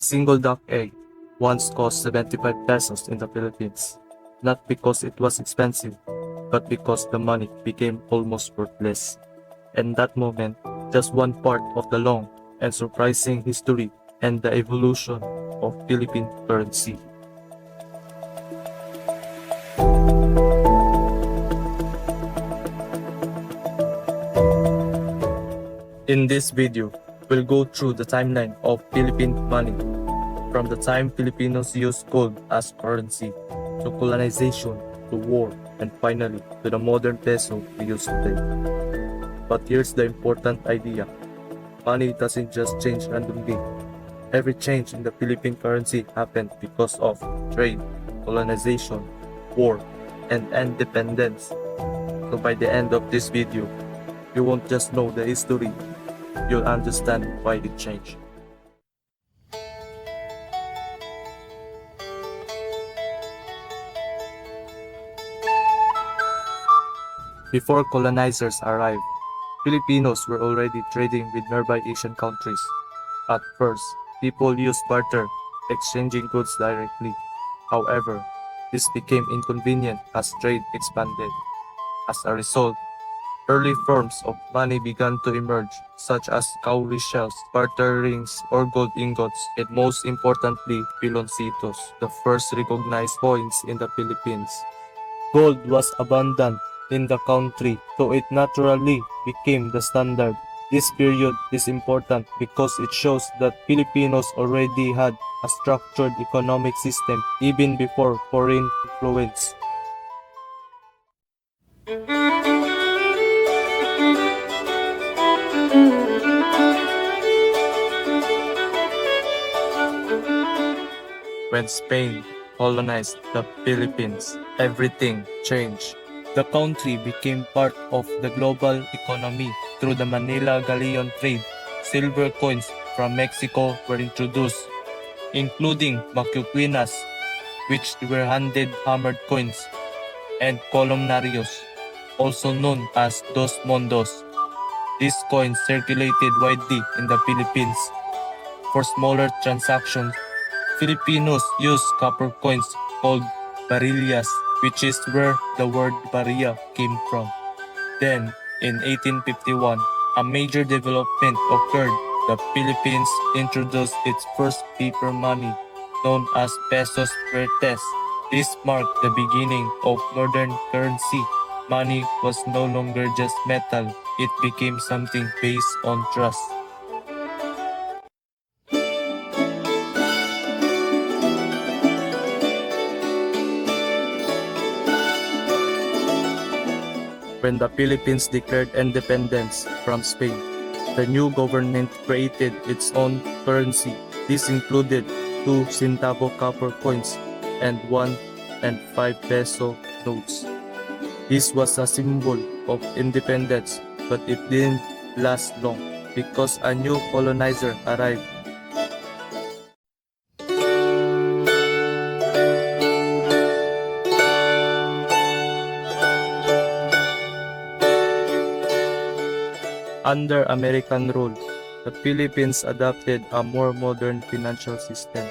Single duck egg once cost 75 pesos in the Philippines, not because it was expensive, but because the money became almost worthless. And that moment, just one part of the long and surprising history and the evolution of Philippine currency. In this video, we'll go through the timeline of Philippine money, from the time Filipinos used gold as currency, to colonization, to war, and finally to the modern peso we use today. But here's the important idea. Money doesn't just change randomly. Every change in the Philippine currency happened because of trade, colonization, war, and independence. So by the end of this video, you won't just know the history, you'll understand why it changed. Before colonizers arrived, Filipinos were already trading with nearby Asian countries. At first, people used barter, exchanging goods directly. However, this became inconvenient as trade expanded. As a result, early forms of money began to emerge, such as cowrie shells, barter rings, or gold ingots, and most importantly, piloncitos, the first recognized coins in the Philippines. Gold was abundant in the country, so it naturally became the standard. This period is important because it shows that Filipinos already had a structured economic system even before foreign influence. When Spain colonized the Philippines, everything changed. The country became part of the global economy through the Manila galleon trade. Silver coins from Mexico were introduced, including macuquinas, which were handed hammered coins, and columnarios, also known as dos mondos. These coins circulated widely in the Philippines. For smaller transactions, Filipinos used copper coins called barillas, which is where the word barilla came from. Then, in 1851, a major development occurred. The Philippines introduced its first paper money, known as pesos fuertes. This marked the beginning of modern currency. Money was no longer just metal, it became something based on trust. When the Philippines declared independence from Spain, the new government created its own currency. This included 2 centavo copper coins and 1 and 5 peso notes. This was a symbol of independence, but it didn't last long because a new colonizer arrived. Under American rule, the Philippines adopted a more modern financial system.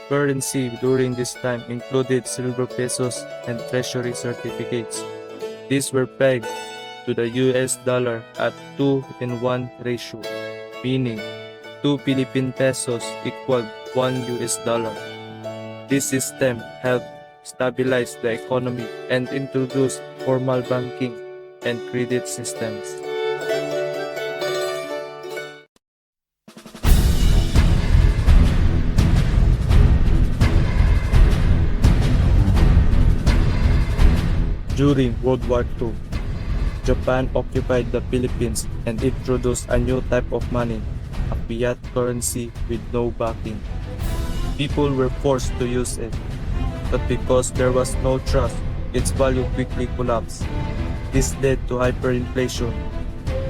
Currency during this time included silver pesos and treasury certificates. These were pegged to the US dollar at 2:1 ratio, meaning 2 Philippine pesos equaled 1 US dollar. This system helped stabilize the economy and introduce formal banking and credit systems. During World War II, Japan occupied the Philippines and introduced a new type of money, a fiat currency with no backing. People were forced to use it, but because there was no trust, its value quickly collapsed. This led to hyperinflation,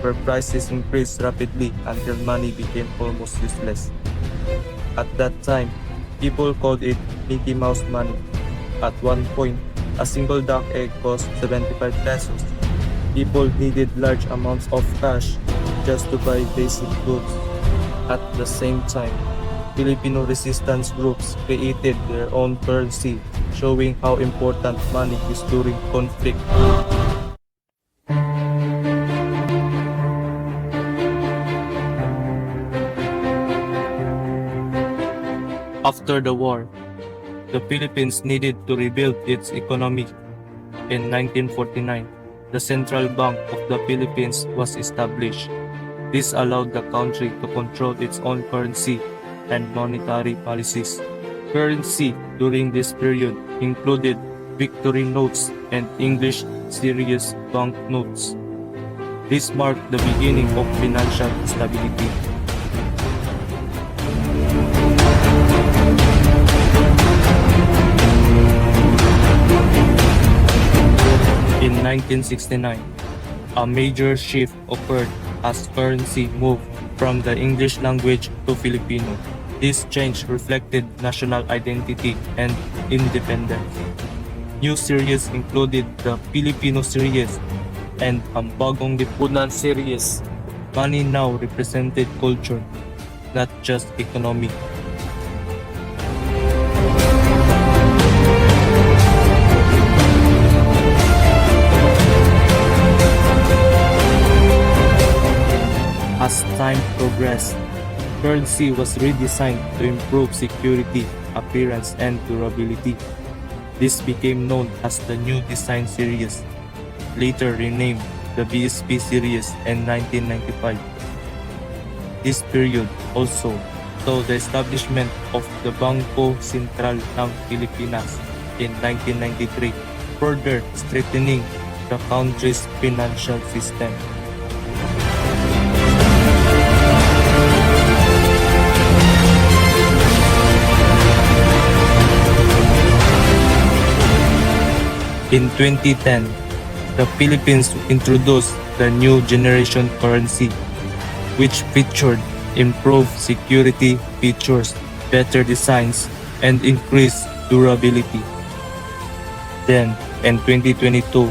where prices increased rapidly until money became almost useless. At that time, people called it Mickey Mouse money. At one point, a single duck egg cost 75 pesos. People needed large amounts of cash just to buy basic goods. At the same time, Filipino resistance groups created their own currency, showing how important money is during conflict. After the war, the Philippines needed to rebuild its economy. In 1949, the Central Bank of the Philippines was established. This allowed the country to control its own currency and monetary policies. Currency during this period included Victory notes and English serious banknotes. This marked the beginning of financial stability. In 1969, a major shift occurred as currency moved from the English language to Filipino. This change reflected national identity and independence. New series included the Filipino series and ang bagong lipunan series. Money now represented culture, not just economy. As time progressed, currency was redesigned to improve security, appearance, and durability. This became known as the New Design Series, later renamed the BSP Series in 1995. This period also saw the establishment of the Bangko Sentral ng Pilipinas in 1993, further strengthening the country's financial system. In 2010, the Philippines introduced the new generation currency, which featured improved security features, better designs, and increased durability. Then, in 2022,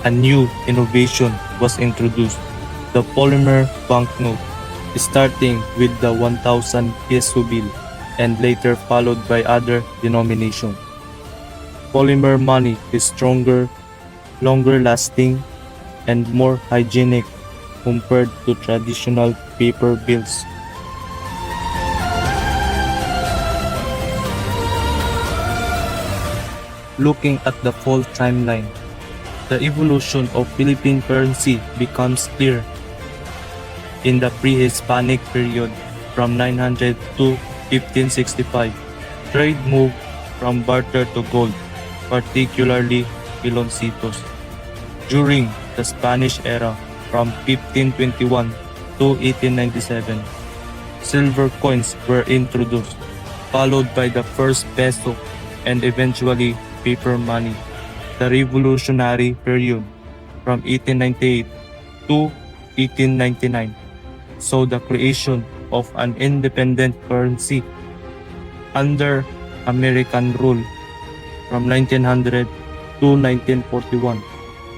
a new innovation was introduced, the polymer banknote, starting with the 1,000 peso bill and later followed by other denominations. Polymer money is stronger, longer lasting, and more hygienic compared to traditional paper bills. Looking at the full timeline, the evolution of Philippine currency becomes clear. In the pre-Hispanic period from 900 to 1565, trade moved from barter to gold, particularly piloncitos. During the Spanish Era from 1521 to 1897, silver coins were introduced, followed by the first peso and eventually paper money. The Revolutionary period from 1898 to 1899 saw the creation of an independent currency under American rule. From 1900 to 1941,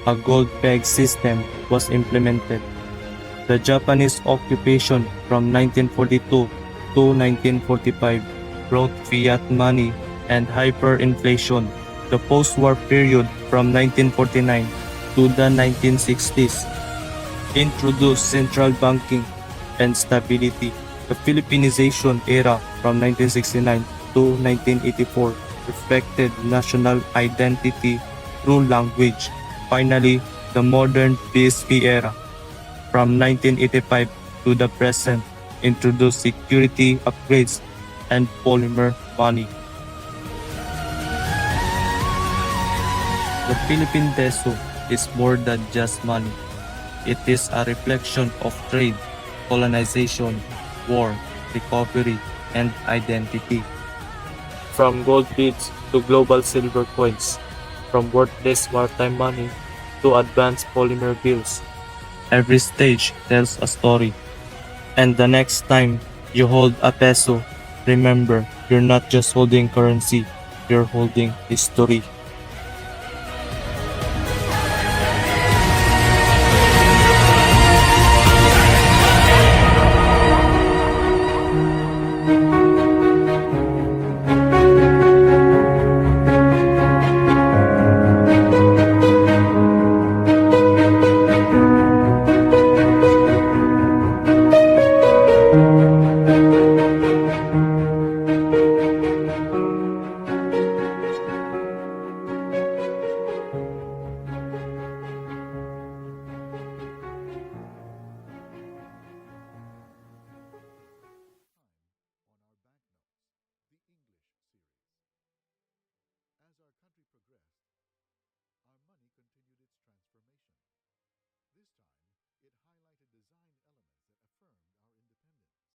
a gold peg system was implemented. The Japanese occupation from 1942 to 1945 brought fiat money and hyperinflation. The post-war period from 1949 to the 1960s introduced central banking and stability. The Filipinization Era from 1969 to 1984 reflected national identity through language. Finally, the modern BSP era from 1985 to the present introduced security upgrades and polymer money. The Philippine peso is more than just money. It is a reflection of trade, colonization, war, recovery, and identity. From gold beads to global silver coins, from worthless wartime money to advanced polymer bills, every stage tells a story. And the next time you hold a peso, remember, you're not just holding currency, you're holding history.